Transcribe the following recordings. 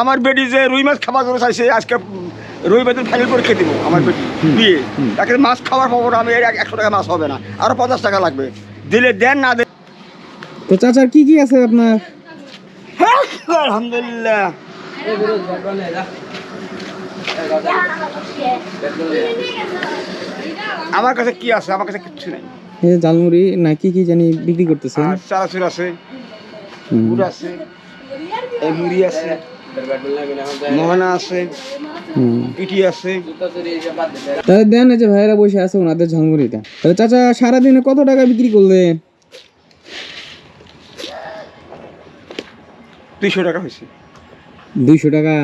আমার বেটি যে রুই মাছ খাবার জন্য চাইছে আজকে রুই মাছের ফাইনাল পরীক্ষা দিব আমার বেটি বিয়ে তাকে মাছ খাওয়ার পর আমি 100 টাকা মাছ হবে না আরো 50 টাকা লাগবে দিলে দেন না দেন। তো চাচার কি কি আছে আপনার? আলহামদুলিল্লাহ আমার কাছে কি আছে? আমার কাছে কিচ্ছু নাই। এই জালমুড়ি না কি কি জানি বিক্রি করতেছে। আর চানাচুর আছে, গুড় আছে, এই মুড়ি আছে, মোহনা আছে, পিঠি আছে। তাহলে দেন এই যে ভাইয়েরা বসে আছে ওনাদের ঝালমুড়িটা। তাহলে চাচা সারাদিনে কত টাকা বিক্রি করলেন? 200 টাকা হয়েছে। 200 টাকা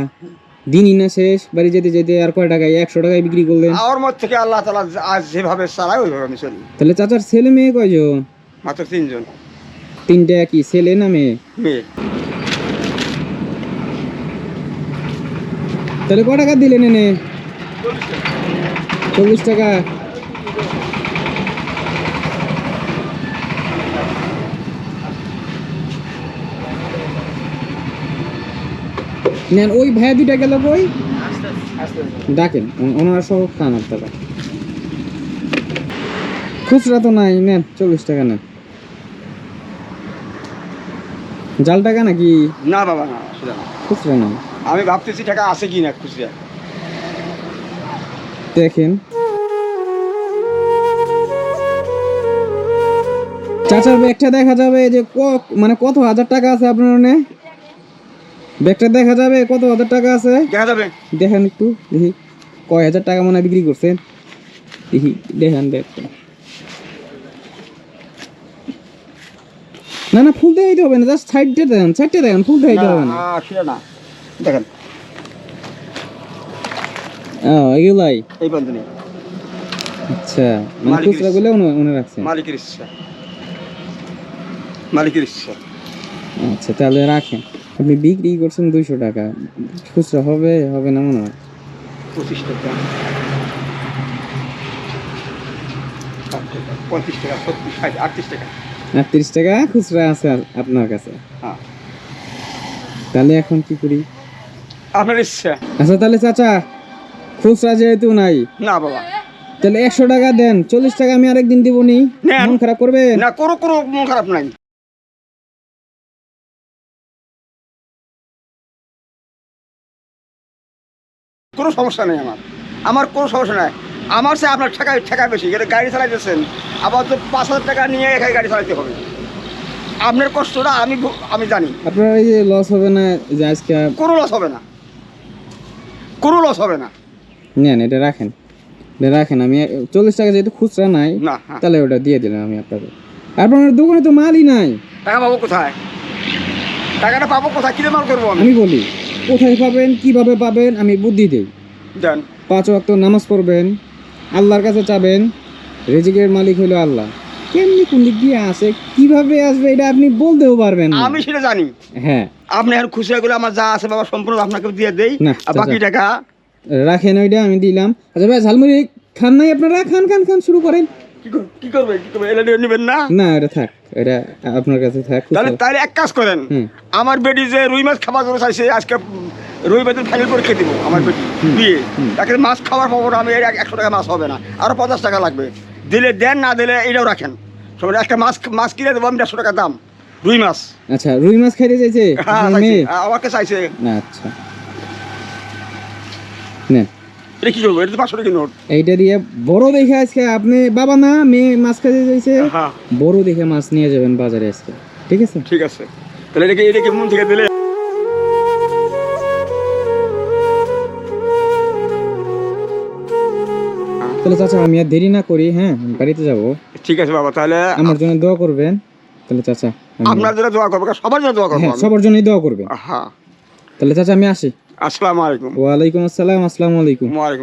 দিনই না শেষ? বাড়ি যেতে যেতে আর কয় টাকায়? 100 টাকায় বিক্রি করলেন। আমার মত থেকে আল্লাহ তাআলা আজ যেভাবে চালায় ওইভাবে আমি চলি। তাহলে চাচার ছেলে মেয়ে কয়জন? মাত্র 3 জন। 3টা কি ছেলে না মেয়ে? মেয়ে। তাহলে কয় টাকা দিলেন এনে? 40 টাকা। নেন ওই ভাইয়া দুইটা গেল কই? ডাকেন ওনারা সব খান আপনারা। খুচরা তো নাই, নেন 40 টাকা নেন। জাল টাকা নাকি? না বাবা না, আসলে না। খুচরা নাই। আমি ভাবতেছি টাকা আছে কি না খুচরা। দেখেন চাচার ব্যাগটা দেখা যাবে যে মানে কত হাজার টাকা আছে আপনার ওখানে? ব্যাগটা দেখা যাবে কত হাজার টাকা আছে? দেখা যাবে। দেখেন একটু দেখি কয় হাজার টাকা মনে হয় বিক্রি করছেন দেখি, দেখেন ব্যাগটা। না না ফুল দেখাইতে হবে না, জাস্ট সাইডটা দেন, সাইডটা দেখেন, ফুল দেখাইতে হবে না। আসলে না, দেখেন এগুলাই এই পর্যন্ত নেই। আচ্ছা মানে খুচরা গুলো মনে রাখছেন? মালিকের ইচ্ছা, মালিকের ইচ্ছা। আচ্ছা তাহলে রাখেন। আপনি বিক্রি করছেন 200 টাকা, খুচরা হবে হবে না মনে হয়? 25 টাকা, 35 টাকা, 36, 38 টাকা। 38 টাকা খুচরা আছে আপনার কাছে। হ্যাঁ, তাহলে এখন কি করি? আপনার ইচ্ছা। আচ্ছা তাহলে চাচা খুচরা যেহেতু নাই, না বাবা, তাহলে 100 টাকা দেন, 40 টাকা আমি আরেকদিন দিব নি। নেন। মন খারাপ করবে না, কোনো মন খারাপ নাই। কোনো সমস্যা নেই আমার কোনো সমস্যা নাই। আমার সে আপনার ঠেকা বেশি, এটা গাড়ি চালাইতেছেন, আবার তো 5000 টাকা নিয়ে এখানে গাড়ি চালাইতে হবে। আপনার কষ্টটা আমি জানি। আপনার এই যে লস হবে না যে আজকে? কোনো লস হবে না, কোনো লস হবে না। নেন এটা রাখেন, এটা রাখেন। আমি 40 টাকা যেহেতু খুচরা নাই, না, তাহলে ওটা দিয়ে দিলাম আমি আপনাকে। আপনার দোকানে তো মালই নাই। টাকা পাবো কোথায়? টাকাটা পাবো কোথায়? কিনে মাল করবো আমি বলি কোথায় পাবেন, কিভাবে পাবেন, আমি বুদ্ধি দিই। দেন। 5 ওয়াক্ত নামাজ পড়বেন, আল্লাহর কাছে চাবেন, রিজিকের মালিক হলো আল্লাহ। কেমনি কোন দিক দিয়ে আসে, কিভাবে আসবে এটা আপনি বলতেও পারবেন না। আমি সেটা জানি। হ্যাঁ, আপনি আর খুশি হয়ে গেলে আমার যা আছে বাবা সম্পূর্ণ আপনাকে দিয়ে দেই, না, আর বাকি টাকা রাখেন, ওইটা আমি দিলাম। আচ্ছা ভাই ঝালমুড়ি খান নাই আপনারা? খান খান খান, শুরু করেন। কি করবে এটা নেবেন না? না এটা থাক, এটা আপনার কাছে থাক। তাহলে এক কাজ করেন, আমার বেটি যে রুই মাছ খাবার জন্য চাইছে আজকে রুই মাছের ফাইনাল পরীক্ষা দিব আমার বেটি বিয়ে তাকে মাছ খাওয়ার পর আমি 100 টাকা মাছ হবে না আরো 50 টাকা লাগবে দিলে দেন, না দিলে এটাও রাখেন। সবাই একটা মাছ কিনে দেবো আমি 150 টাকা দাম রুই মাছ। আচ্ছা রুই মাছ খাইতে চাইছে আমাকে চাইছে। আচ্ছা নেন, এটা কি করবো? এটা তো 500 টাকা নোট। এইটা দিয়ে বড় দেখে আজকে আপনি বাবা না মেয়ে মাছ খাইতে চাইছে, বড় দেখে মাছ নিয়ে যাবেন বাজারে আজকে, ঠিক আছে? ঠিক আছে, তাহলে এটাকে মন থেকে দিলে। তাহলে চাচা আমি আর দেরি না করি, হ্যাঁ বাড়িতে যাব। ঠিক আছে বাবা, তাহলে আমার জন্য দোয়া করবেন। তাহলে চাচা আপনার জন্য দোয়া করবো, সবার জন্য দোয়া করবো। হ্যাঁ সবার জন্যই দোয়া করবেন। হ্যাঁ, তাহলে চাচা আমি আসি। আসসালামু আলাইকুম। ওয়ালাইকুম আসসালাম। আসসালামু আলাইকুম। ওয়ালাইকুম।